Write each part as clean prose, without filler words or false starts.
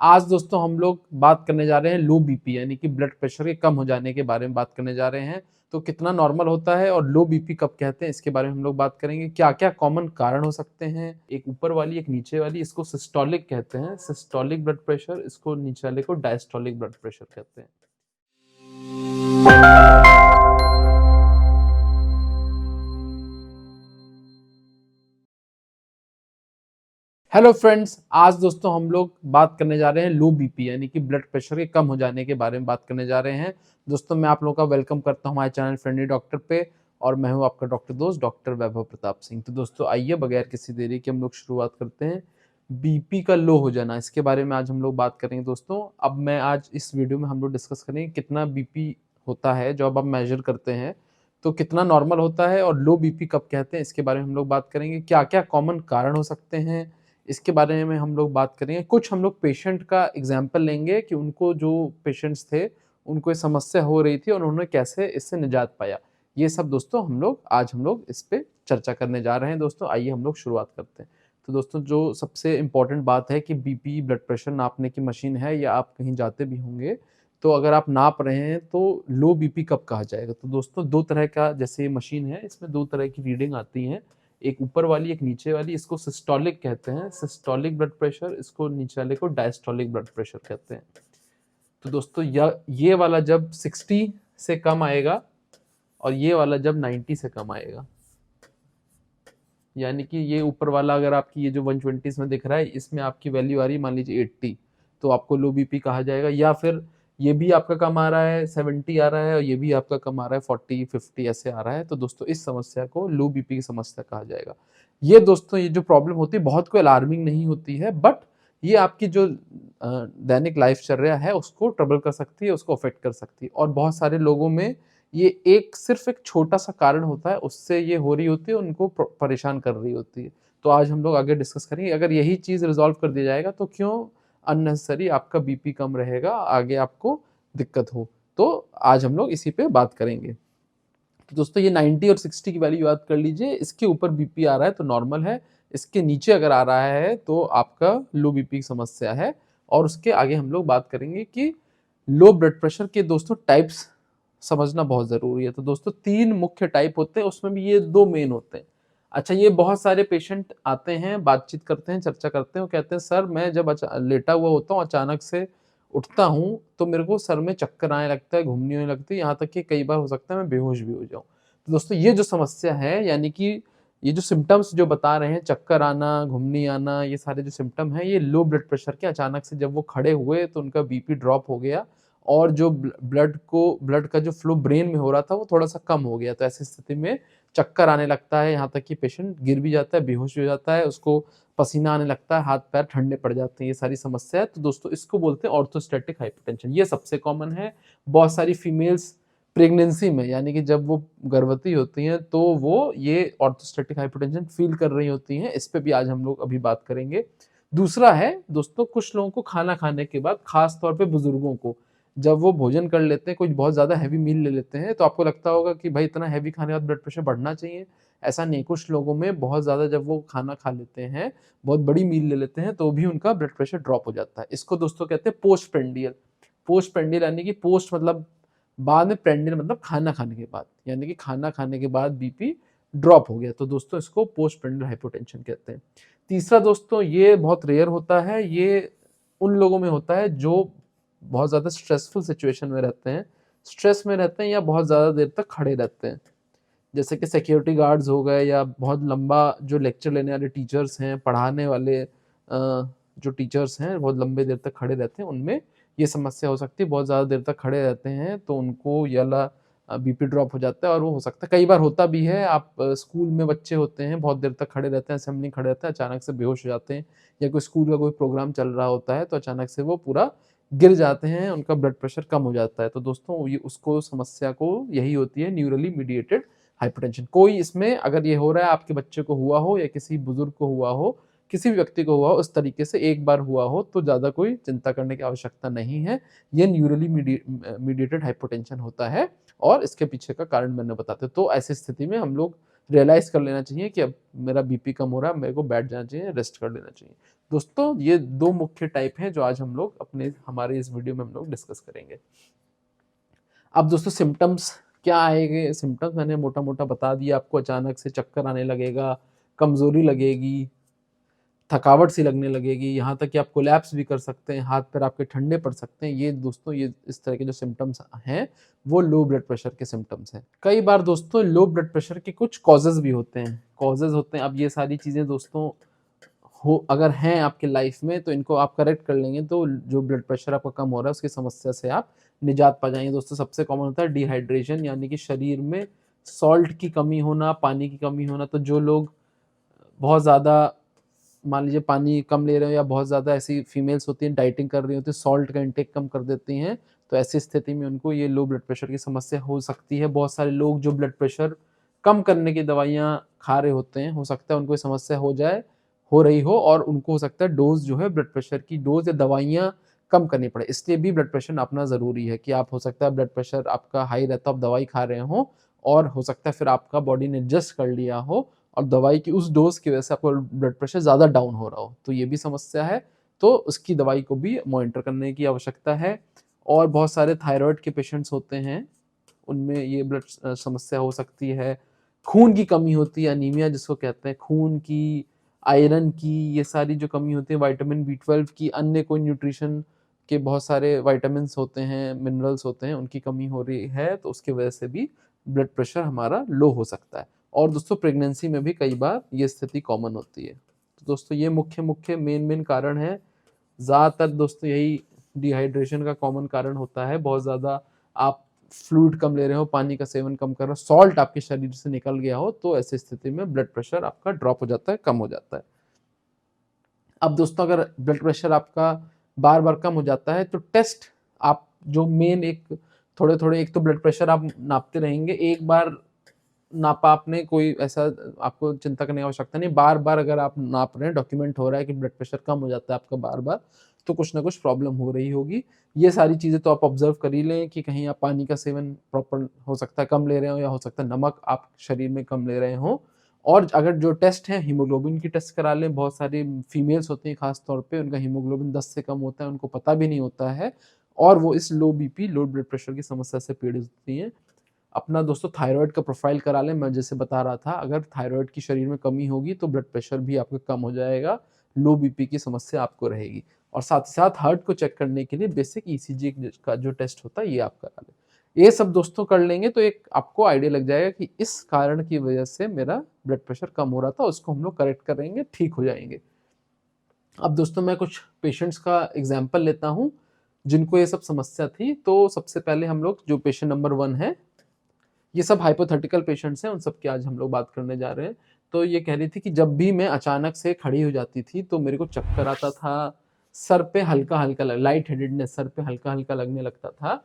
आज दोस्तों हम लोग बात करने जा रहे हैं लो बीपी यानी कि ब्लड प्रेशर के कम हो जाने के बारे में बात करने जा रहे हैं। तो कितना नॉर्मल होता है और लो बीपी कब कहते हैं इसके बारे में हम लोग बात करेंगे। क्या-क्या कॉमन कारण हो सकते हैं, एक ऊपर वाली एक नीचे वाली, इसको सिस्टोलिक कहते हैं, सिस्टोलिक ब्लड प्रेशर, इसको नीचे वाले को डायस्टोलिक ब्लड प्रेशर कहते हैं। हेलो फ्रेंड्स, आज दोस्तों हम लोग बात करने जा रहे हैं लो बीपी यानी कि ब्लड प्रेशर के कम हो जाने के बारे में बात करने जा रहे हैं। दोस्तों मैं आप लोगों का वेलकम करता हूं हमारे चैनल फ्रेंडली डॉक्टर पे और मैं हूं आपका डॉक्टर दोस्त डॉक्टर वैभव प्रताप सिंह। तो दोस्तों आइए बगैर किसी देरी के हम लोग शुरुआत करते हैं। बीपी का लो हो जाना, इसके बारे में आज हम लोग बात करेंगे दोस्तों। अब मैं आज इस वीडियो में हम लोग डिस्कस करेंगे कितना बीपी होता है जो अब आप मेजर करते हैं, तो कितना नॉर्मल होता है और लो बीपी कब कहते हैं इसके बारे में हम लोग बात करेंगे। क्या-क्या कॉमन कारण हो सकते हैं इसके बारे में हम लोग बात करेंगे। कुछ हम लोग पेशेंट का एग्जाम्पल लेंगे कि उनको जो पेशेंट्स थे उनको ये समस्या हो रही थी और उन्होंने कैसे इससे निजात पाया। ये सब दोस्तों आज हम लोग इस पे चर्चा करने जा रहे हैं। दोस्तों आइए हम लोग शुरुआत करते हैं। तो दोस्तों जो सबसे इम्पोर्टेंट बात है कि बीपी ब्लड प्रेशर नापने की मशीन है या आप कहीं जाते भी होंगे, तो अगर आप नाप रहे हैं तो लो बीपी कब कहा जाएगा। तो दोस्तों दो तरह का जैसे ये मशीन है, इसमें दो तरह की रीडिंग आती हैं, एक ऊपर वाली एक नीचे वाली। इसको सिस्टोलिक कहते हैं, सिस्टोलिक ब्लड प्रेशर, इसको नीचे वाले को डायस्टोलिक ब्लड प्रेशर कहते हैं। तो दोस्तों ये वाला जब 60 से कम आएगा और ये वाला जब 90 से कम आएगा, यानी कि ये ऊपर वाला अगर आपकी ये जो 120 में दिख रहा है इसमें आपकी वैल्यू आ रही है मान लीजिए 80, तो आपको लो बीपी कहा जाएगा। या फिर ये भी आपका कम आ रहा है 70 आ रहा है और ये भी आपका कम आ रहा है 40 50 ऐसे आ रहा है, तो दोस्तों इस समस्या को लो बीपी की समस्या कहा जाएगा। ये दोस्तों ये जो प्रॉब्लम होती है बहुत कोई अलार्मिंग नहीं होती है, बट ये आपकी जो दैनिक लाइफचर्या है उसको ट्रबल कर सकती है, उसको अफेक्ट कर सकती है। और बहुत सारे लोगों में ये सिर्फ एक छोटा-सा कारण होता है, उससे ये हो रही होती है, उनको परेशान कर रही होती है। तो आज हम लोग आगे डिस्कस करेंगे, अगर यही चीज़ रिज़ॉल्व कर दिया जाएगा तो क्यों अननेसेसरी आपका बीपी कम रहेगा, आगे आपको दिक्कत हो। तो आज हम लोग इसी पे बात करेंगे। तो दोस्तों ये 90 और 60 की वैल्यू याद कर लीजिए, इसके ऊपर बीपी आ रहा है तो नॉर्मल है, इसके नीचे अगर आ रहा है तो आपका लो बीपी की समस्या है। और उसके आगे हम लोग बात करेंगे कि लो ब्लड प्रेशर के दोस्तों टाइप्स समझना बहुत ज़रूरी है। तो दोस्तों 3 मुख्य टाइप होते हैं, उसमें भी ये 2 मेन होते हैं। अच्छा, ये बहुत सारे पेशेंट आते हैं, बातचीत करते हैं, चर्चा करते हैं, वो कहते हैं सर मैं जब लेटा हुआ होता हूँ अचानक से उठता हूँ तो मेरे को सर में चक्कर आने लगता है, घूमनी होने लगती है, यहाँ तक कि कई बार हो सकता है मैं बेहोश भी हो जाऊँ। तो दोस्तों ये जो समस्या है यानी कि ये जो सिम्पटम्स जो बता रहे हैं, चक्कर आना, घुमनी आना, ये सारे जो सिम्पटम हैं ये लो ब्लड प्रेशर के अचानक से जब वो खड़े हुए तो उनका बीपी ड्रॉप हो गया और जो ब्लड का जो फ्लो ब्रेन में हो रहा था वो थोड़ा-सा कम हो गया। तो ऐसी स्थिति में चक्कर आने लगता है, यहाँ तक कि पेशेंट गिर भी जाता है, बेहोश भी हो जाता है, उसको पसीना आने लगता है, हाथ-पैर ठंडे पड़ जाते हैं, ये सारी समस्या है। तो दोस्तों इसको बोलते हैं ऑर्थोस्टैटिक हाइपरटेंशन, ये सबसे कॉमन है। बहुत सारी फीमेल्स प्रेगनेंसी में यानी कि जब वो गर्भवती होती हैं तो वो ये ऑर्थोस्टैटिक हाइपरटेंशन फील कर रही होती हैं, इस पे भी आज हम लोग अभी बात करेंगे। दूसरा है दोस्तों कुछ लोगों को खाना खाने के बाद, खास तौर पे बुजुर्गों को, जब वो भोजन कर लेते हैं, कुछ बहुत ज़्यादा हैवी मील ले लेते हैं, तो आपको लगता होगा कि भाई इतना हैवी खाने के बाद ब्लड प्रेशर बढ़ना चाहिए। ऐसा नहीं, कुछ लोगों में बहुत ज़्यादा जब वो खाना खा लेते हैं, बहुत बड़ी मील ले लेते हैं, तो भी उनका ब्लड प्रेशर ड्रॉप हो जाता है। इसको दोस्तों कहते हैं पोस्ट प्रेंडियल। पोस्ट प्रेंडियल यानी कि पोस्ट मतलब बाद में, प्रेंडियल मतलब खाना खाने के बाद, यानी कि खाना खाने के बाद बीपी ड्रॉप हो गया, तो दोस्तों इसको पोस्ट प्रेंडियल हाइपोटेंशन कहते हैं। तीसरा दोस्तों ये बहुत रेयर होता है, ये उन लोगों में होता है जो बहुत ज़्यादा स्ट्रेसफुल सिचुएशन में रहते हैं, स्ट्रेस में रहते हैं या बहुत ज़्यादा देर तक खड़े रहते हैं। जैसे कि सिक्योरिटी गार्ड्स हो गए या बहुत लंबा जो लेक्चर लेने वाले टीचर्स हैं, पढ़ाने वाले जो टीचर्स हैं, बहुत लंबे देर तक खड़े रहते हैं, उनमें ये समस्या हो सकती है। बहुत ज़्यादा देर तक खड़े रहते हैं तो उनको ये वाला बीपी ड्रॉप हो जाता है और वो हो सकता है, कई बार होता भी है, आप स्कूल में बच्चे होते हैं, बहुत देर तक खड़े रहते हैं, असेंबली खड़े रहते हैं, अचानक से बेहोश हो जाते हैं या कोई स्कूल का कोई प्रोग्राम चल रहा होता है तो अचानक से वो पूरा गिर जाते हैं, उनका ब्लड प्रेशर कम हो जाता है। तो दोस्तों ये उसको समस्या को यही होती है न्यूरली मीडिएटेड हाइपरटेंशन। कोई इसमें अगर ये हो रहा है, आपके बच्चे को हुआ हो या किसी बुजुर्ग को हुआ हो, किसी भी व्यक्ति को हुआ हो, उस तरीके से एक बार हुआ हो तो ज़्यादा कोई चिंता करने की आवश्यकता नहीं है। ये न्यूरली मीडिएटेड हाइपोटेंशन होता है और इसके पीछे का कारण मैंने बताते। तो ऐसी स्थिति में हम लोग रियलाइज कर लेना चाहिए कि अब मेरा बीपी कम हो रहा है, मेरे को बैठ जाना चाहिए, रेस्ट कर लेना चाहिए। दोस्तों ये 2 मुख्य टाइप हैं जो आज हम लोग हमारे इस वीडियो में हम लोग डिस्कस करेंगे। अब दोस्तों सिम्टम्स क्या आएंगे, सिम्टम्स मैंने मोटा मोटा बता दिया आपको। अचानक से चक्कर आने लगेगा, कमजोरी लगेगी, थकावट सी लगने लगेगी, यहाँ तक कि आप कोलैप्स भी कर सकते हैं, हाथ पैर आपके ठंडे पड़ सकते हैं। ये दोस्तों ये इस तरह के जो सिम्टम्स हैं वो लो ब्लड प्रेशर के सिम्टम्स हैं। कई बार दोस्तों लो ब्लड प्रेशर के कुछ कॉजेज भी होते हैं, कॉजेज होते हैं। अब ये सारी चीज़ें दोस्तों हो अगर हैं आपके लाइफ में तो इनको आप करेक्ट कर लेंगे तो जो ब्लड प्रेशर आपका कम हो रहा है उसकी समस्या से आप निजात पा जाएंगे। दोस्तों सबसे कॉमन होता है डिहाइड्रेशन, यानी कि शरीर में सॉल्ट की कमी होना, पानी की कमी होना। तो जो लोग बहुत ज़्यादा मान लीजिए पानी कम ले रहे हो, या बहुत ज़्यादा ऐसी फीमेल्स होती हैं डाइटिंग कर रही होती है, सॉल्ट का इंटेक कम कर देती हैं, तो ऐसी स्थिति में उनको ये लो ब्लड प्रेशर की समस्या हो सकती है। बहुत सारे लोग जो ब्लड प्रेशर कम करने की दवाइयाँ खा रहे होते हैं, हो सकता है उनको ये समस्या हो रही हो, और उनको हो सकता है डोज जो है ब्लड प्रेशर की डोज या दवाइयाँ कम करनी पड़े। इसलिए भी ब्लड प्रेशर नापना ज़रूरी है कि आप हो सकता है ब्लड प्रेशर आपका हाई रहता हो, आप दवाई खा रहे हो, और हो सकता है फिर आपका बॉडी ने एडजस्ट कर लिया हो और दवाई की उस डोज की वजह से आपका ब्लड प्रेशर ज़्यादा डाउन हो रहा हो, तो ये भी समस्या है। तो उसकी दवाई को भी मॉनिटर करने की आवश्यकता है। और बहुत सारे थायराइड के पेशेंट्स होते हैं, उनमें ये ब्लड समस्या हो सकती है। खून की कमी होती है, अनीमिया जिसको कहते हैं, खून की, आयरन की, ये सारी जो कमी होती है, विटामिन B12 की, अन्य कोई न्यूट्रिशन के बहुत सारे विटामिन्स होते हैं, मिनरल्स होते हैं, उनकी कमी हो रही है तो उसकी वजह से भी ब्लड प्रेशर हमारा लो हो सकता है। और दोस्तों प्रेगनेंसी में भी कई बार ये स्थिति कॉमन होती है। तो दोस्तों ये मुख्य मेन कारण है। ज़्यादातर दोस्तों यही डिहाइड्रेशन का कॉमन कारण होता है। बहुत ज़्यादा आप फ्लूइड कम ले रहे हो, पानी का सेवन कम कर रहे हो, सॉल्ट आपके शरीर से निकल गया हो, तो ऐसी स्थिति में ब्लड प्रेशर आपका ड्रॉप हो जाता है, कम हो जाता है। अब दोस्तों अगर ब्लड प्रेशर आपका बार बार कम हो जाता है तो टेस्ट आप जो मेन एक थोड़े एक तो ब्लड प्रेशर आप नापते रहेंगे, एक बार नापा आपने, कोई ऐसा आपको चिंता करने की आवश्यकता नहीं। बार बार अगर आप नाप रहे हैं, डॉक्यूमेंट हो रहा है कि ब्लड प्रेशर कम हो जाता है आपका बार बार, तो कुछ ना कुछ प्रॉब्लम हो रही होगी। ये सारी चीज़ें तो आप ऑब्जर्व कर ही लें कि कहीं आप पानी का सेवन प्रॉपर हो सकता है कम ले रहे हो, या हो सकता है नमक आप शरीर में कम ले रहे हो। और अगर जो टेस्ट है हीमोग्लोबिन की टेस्ट करा लें। बहुत सारी फीमेल्स होती हैं खास तौर पे, उनका हीमोग्लोबिन 10 से कम होता है, उनको पता भी नहीं होता है, और वो इस लो बीपी लो ब्लड प्रेशर की समस्या से पीड़ित होती हैं। अपना दोस्तों थायराइड का प्रोफाइल करा लें। मैं जैसे बता रहा था, अगर थायराइड की शरीर में कमी होगी तो ब्लड प्रेशर भी आपका कम हो जाएगा, लो बीपी की समस्या आपको रहेगी। और साथ ही साथ हार्ट को चेक करने के लिए बेसिक ईसीजी का जो टेस्ट होता है ये आप करा लें। ये सब दोस्तों कर लेंगे तो एक आपको आइडिया लग जाएगा कि इस कारण की वजह से मेरा ब्लड प्रेशर कम हो रहा था, उसको हम लोग करेक्ट करेंगे, ठीक हो जाएंगे। अब दोस्तों मैं कुछ पेशेंट्स का एग्जाम्पल लेता हूँ जिनको ये सब समस्या थी। तो सबसे पहले हम लोग जो पेशेंट नंबर 1 है, ये सब हाइपोथेटिकल पेशेंट्स हैं, उन सब की आज हम लोग बात करने जा रहे हैं। तो ये कह रही थी कि जब भी मैं अचानक से खड़ी हो जाती थी तो मेरे को चक्कर आता था, सर पे हल्का-हल्का लाइट हेडेडनेस सर पे हल्का-हल्का लगने लगता था,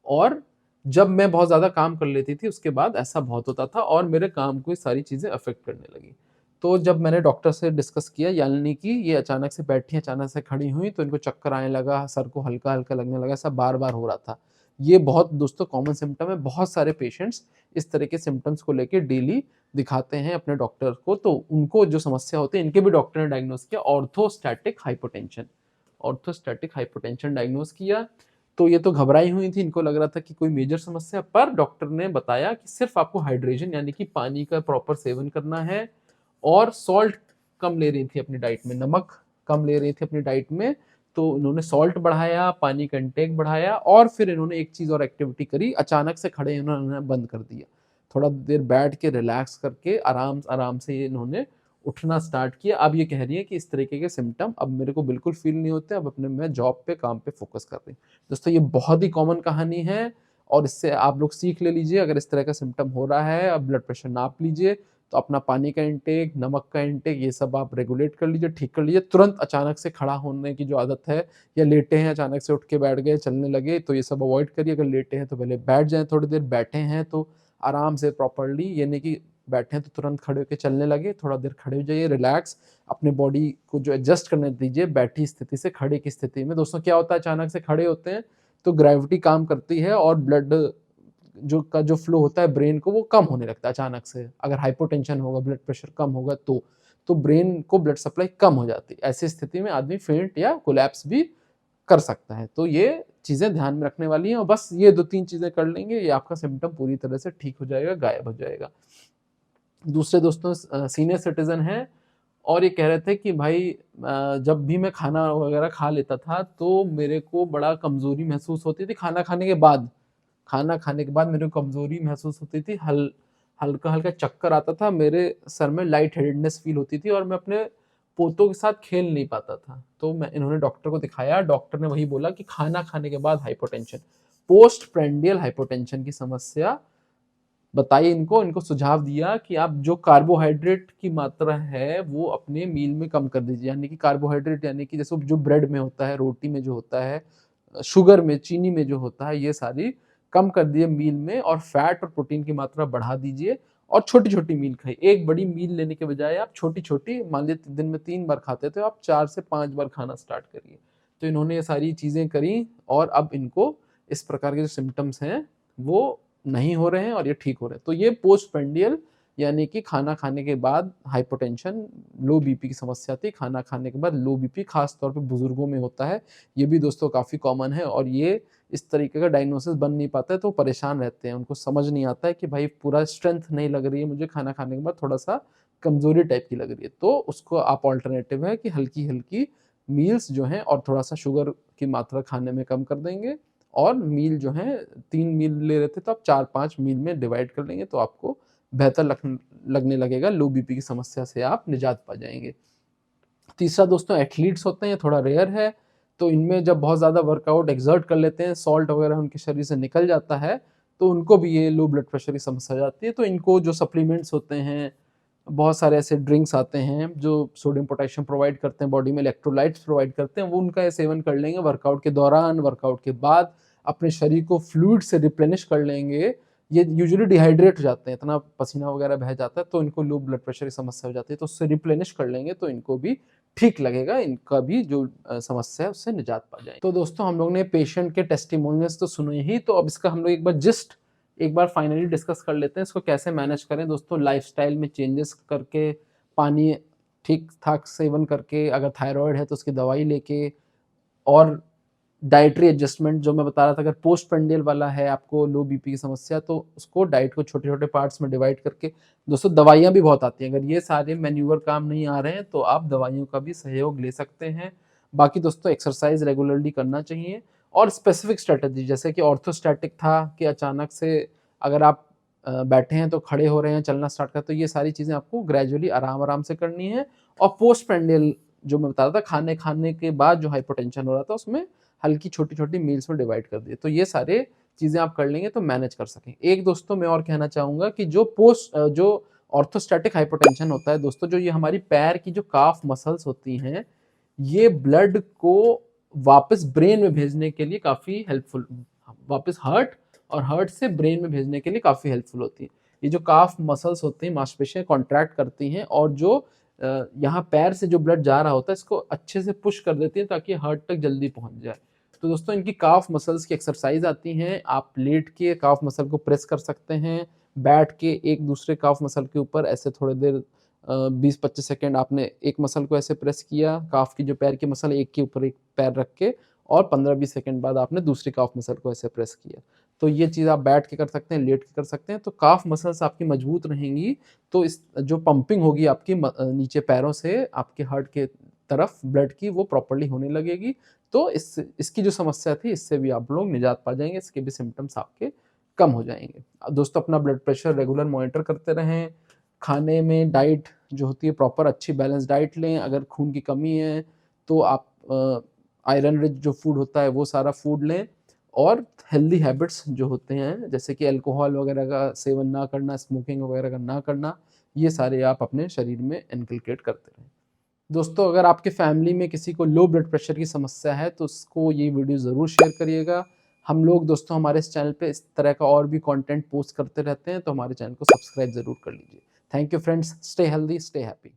और जब मैं बहुत ज़्यादा काम कर लेती थी उसके बाद ऐसा बहुत होता था, और मेरे काम को ये सारी चीज़ें अफ़ेक्ट करने लगी। तो जब मैंने डॉक्टर से डिस्कस किया, यानी कि ये अचानक से बैठी, अचानक से खड़ी हुई, तो इनको चक्कर आने लगा, सर को हल्का-हल्का लगने लगा, ऐसा बार-बार हो रहा था। ये बहुत दोस्तों कॉमन सिम्पटम है। बहुत सारे पेशेंट्स इस तरह के सिम्पटम्स को लेके डेली दिखाते हैं अपने डॉक्टर को, तो उनको जो समस्या होती है, इनके भी डॉक्टर ने डायग्नोस किया orthostatic hypotension. Orthostatic hypotension diagnose किया, तो ये तो घबराई हुई थी, इनको लग रहा था कि कोई मेजर समस्या, पर डॉक्टर ने बताया कि सिर्फ आपको हाइड्रेशन यानी कि पानी का प्रॉपर सेवन करना है, और सॉल्ट कम ले रही थी अपनी डाइट में, नमक कम ले रही थी अपनी डाइट में, तो इन्होंने सॉल्ट बढ़ाया, पानी का इंटेक बढ़ाया, और फिर इन्होंने एक चीज़ और एक्टिविटी करी, अचानक से खड़े इन्होंने बंद कर दिया। थोड़ा देर बैठ के रिलैक्स करके आराम आराम से इन्होंने उठना स्टार्ट किया। अब ये कह रही है कि इस तरीके के सिम्टम अब मेरे को बिल्कुल फील नहीं होते, अब अपने मैं जॉब पे काम पे फोकस कर रही हूँ। दोस्तों ये बहुत ही कॉमन कहानी है, और इससे आप लोग सीख ले लीजिए। अगर इस तरह का सिम्टम हो रहा है, अब ब्लड प्रेशर नाप लीजिए, तो अपना पानी का इंटेक, नमक का इंटेक, ये सब आप रेगुलेट कर लीजिए, ठीक कर लीजिए। तुरंत अचानक से खड़ा होने की जो आदत है, या लेटे हैं अचानक से उठ के बैठ गए, चलने लगे, तो ये सब अवॉइड करिए। अगर लेटे हैं तो पहले बैठ जाएं थोड़ी देर, बैठे हैं तो आराम से प्रॉपरली, ये नहीं कि बैठे हैं तो तुरंत खड़े होकर चलने लगे, थोड़ा देर खड़े हो जाइए, रिलैक्स अपने बॉडी को जो एडजस्ट करने दीजिए बैठी स्थिति से खड़े की स्थिति में। दोस्तों क्या होता है, अचानक से खड़े होते हैं तो ग्रेविटी काम करती है, और ब्लड जो फ्लो होता है ब्रेन को वो कम होने लगता है अचानक से। अगर हाइपोटेंशन होगा, ब्लड प्रेशर कम होगा तो ब्रेन को ब्लड सप्लाई कम हो जाती है। ऐसी स्थिति में आदमी फेंट या कोलैप्स भी कर सकता है। तो ये चीज़ें ध्यान में रखने वाली हैं और बस ये 2-3 चीज़ें कर लेंगे, ये आपका सिम्पटम पूरी तरह से ठीक हो जाएगा, गायब हो जाएगा। दूसरे दोस्तों सीनियर सिटीज़न हैं और ये कह रहे थे कि भाई जब भी मैं खाना वगैरह खा लेता था तो मेरे को बड़ा कमज़ोरी महसूस होती थी खाना खाने के बाद। खाना खाने के बाद मेरे को कमज़ोरी महसूस होती थी, हल्का-हल्का चक्कर आता था, मेरे सर में लाइट हेडेडनेस फ़ील होती थी और मैं अपने पोतों के साथ खेल नहीं पाता था। तो इन्होंने डॉक्टर को दिखाया, डॉक्टर ने वही बोला कि खाना खाने के बाद हाइपोटेंशन, पोस्ट प्रेंडियल हाइपोटेंशन की समस्या बताई इनको सुझाव दिया कि आप जो कार्बोहाइड्रेट की मात्रा है वो अपने मील में कम कर दीजिए। यानी कि कार्बोहाइड्रेट यानी कि जैसे जो ब्रेड में होता है, रोटी में जो होता है, शुगर में, चीनी में जो होता है, ये सारी कम कर दिए मील में और फैट और प्रोटीन की मात्रा बढ़ा दीजिए और छोटी-छोटी मील खाइए। एक बड़ी मील लेने के बजाय आप छोटी-छोटी, मान लीजिए दिन में 3 बार खाते थे, आप 4 से 5 बार खाना स्टार्ट करिए। तो इन्होंने ये सारी चीज़ें करी और अब इनको इस प्रकार के जो सिम्पटम्स हैं वो नहीं हो रहे हैं और ये ठीक हो रहे हैं। तो ये पोस्ट प्रेंडियल यानी कि खाना खाने के बाद हाइपोटेंशन, लो बीपी की समस्या थी। खाना खाने के बाद लो बीपी खास तौर पे बुजुर्गों में होता है। ये भी दोस्तों काफ़ी कॉमन है और ये इस तरीके का डायग्नोसिस बन नहीं पाता है तो परेशान रहते हैं। उनको समझ नहीं आता है कि भाई पूरा स्ट्रेंथ नहीं लग रही है मुझे, खाना खाने के बाद थोड़ा-सा कमज़ोरी टाइप की लग रही है। तो उसको आप अल्टरनेटिव है कि हल्की-हल्की मील्स जो हैं और थोड़ा-सा शुगर की मात्रा खाने में कम कर देंगे और मील जो है 3 मील ले रहे थे तो आप 4-5 मील में डिवाइड कर लेंगे तो आपको बेहतर लगने लगेगा, लो बीपी की समस्या से आप निजात पा जाएँगे। तीसरा दोस्तों एथलीट्स होते हैं, ये थोड़ा रेयर है, तो इनमें जब बहुत ज़्यादा वर्कआउट एक्सर्ट कर लेते हैं, सॉल्ट वगैरह उनके शरीर से निकल जाता है, तो उनको भी ये लो ब्लड प्रेशर की समस्या हो जाती है। तो इनको जो सप्लीमेंट्स होते हैं, बहुत सारे ऐसे ड्रिंक्स आते हैं जो सोडियम पोटेशियम प्रोवाइड करते हैं, बॉडी में इलेक्ट्रोलाइट्स प्रोवाइड करते हैं, वो उनका ये सेवन कर लेंगे वर्कआउट के दौरान, वर्कआउट के बाद अपने शरीर को फ्लूइड से रिप्लेनिश कर लेंगे। ये यूजुअली डिहाइड्रेट हो जाते हैं, इतना पसीना वगैरह बह जाता है तो इनको लो ब्लड प्रेशर की समस्या हो जाती है, तो उससे रिप्लेनिश कर लेंगे तो इनको भी ठीक लगेगा, इनका भी जो समस्या है उससे निजात पा जाएंगे। तो दोस्तों हम लोग ने पेशेंट के टेस्टिमोनियल्स तो सुने ही, तो अब इसका हम लोग एक बार फाइनली डिस्कस कर लेते हैं इसको कैसे मैनेज करें। दोस्तों लाइफस्टाइल में चेंजेस करके, पानी ठीक ठाक सेवन करके, अगर थायराइड है तो उसकी दवाई लेके और डाइटरी एडजस्टमेंट जो मैं बता रहा था, अगर पोस्ट प्रेंडियल वाला है आपको लो बीपी की समस्या तो उसको डाइट को छोटे-छोटे पार्ट्स में डिवाइड करके, दोस्तों दवाइयाँ भी बहुत आती हैं, अगर ये सारे मैन्यूवर काम नहीं आ रहे हैं तो आप दवाइयों का भी सहयोग ले सकते हैं। बाकी दोस्तों एक्सरसाइज रेगुलरली करना चाहिए और स्पेसिफिक स्ट्रैटेजी जैसे कि ऑर्थोस्टैटिक था कि अचानक से अगर आप बैठे हैं तो खड़े हो रहे हैं, चलना स्टार्ट कर, तो ये सारी चीज़ें आपको ग्रेजुअली आराम-आराम से करनी है। और पोस्ट प्रेंडियल जो मैं बता रहा था, खाने के बाद जो हाइपोटेंशन हो रहा था उसमें हल्की छोटी-छोटी मील्स में डिवाइड कर दिए। तो ये सारे चीज़ें आप कर लेंगे तो मैनेज कर सकें। एक दोस्तों मैं और कहना चाहूँगा कि जो ऑर्थोस्टैटिक हाइपोटेंशन होता है दोस्तों, जो ये हमारी पैर की जो काफ मसल्स होती हैं, ये ब्लड को वापस ब्रेन में भेजने के लिए काफ़ी हेल्पफुल, वापस हार्ट से ब्रेन में भेजने के लिए काफ़ी हेल्पफुल होती है। ये जो काफ मसल्स होती हैं, मांसपेशियाँ कॉन्ट्रैक्ट करती हैं और जो यहाँ पैर से जो ब्लड जा रहा होता है इसको अच्छे से पुश कर देती है ताकि हार्ट तक जल्दी पहुँच जाए। तो दोस्तों इनकी काफ मसल्स की एक्सरसाइज आती हैं, आप लेट के काफ मसल को प्रेस कर सकते हैं, बैठ के एक दूसरे काफ मसल के ऊपर ऐसे थोड़ी देर 20-25 सेकंड आपने एक मसल को ऐसे प्रेस किया, काफ की जो पैर की मसल एक के ऊपर एक पैर रख के, और 15-20 सेकंड बाद आपने दूसरी काफ मसल को ऐसे प्रेस किया। तो ये चीज़ आप बैठ के कर सकते हैं, लेट के कर सकते हैं, तो काफ मसल्स आपकी मजबूत रहेंगी, तो इस जो पंपिंग होगी आपकी नीचे पैरों से आपके हार्ट के तरफ ब्लड की, वो प्रॉपर्ली होने लगेगी। तो इसकी जो समस्या थी इससे भी आप लोग निजात पा जाएँगे, इसके भी सिम्पटम्स आपके कम हो जाएँगे। दोस्तों अपना ब्लड प्रेशर रेगुलर मॉनिटर करते रहें, खाने में डाइट जो होती है प्रॉपर अच्छी बैलेंस डाइट लें, अगर खून की कमी है तो आप आयरन रिच जो फूड होता है वो सारा फूड लें, और हेल्दी हैबिट्स जो होते हैं जैसे कि अल्कोहल वगैरह का सेवन ना करना, स्मोकिंग वगैरह का ना करना, ये सारे आप अपने शरीर में इनकलकेट करते रहें। दोस्तों अगर आपके फैमिली में किसी को लो ब्लड प्रेशर की समस्या है तो उसको ये वीडियो ज़रूर शेयर करिएगा। हम लोग दोस्तों हमारे इस चैनल पे इस तरह का और भी कंटेंट पोस्ट करते रहते हैं, तो हमारे चैनल को सब्सक्राइब ज़रूर कर लीजिए। Thank you friends, stay healthy, stay happy.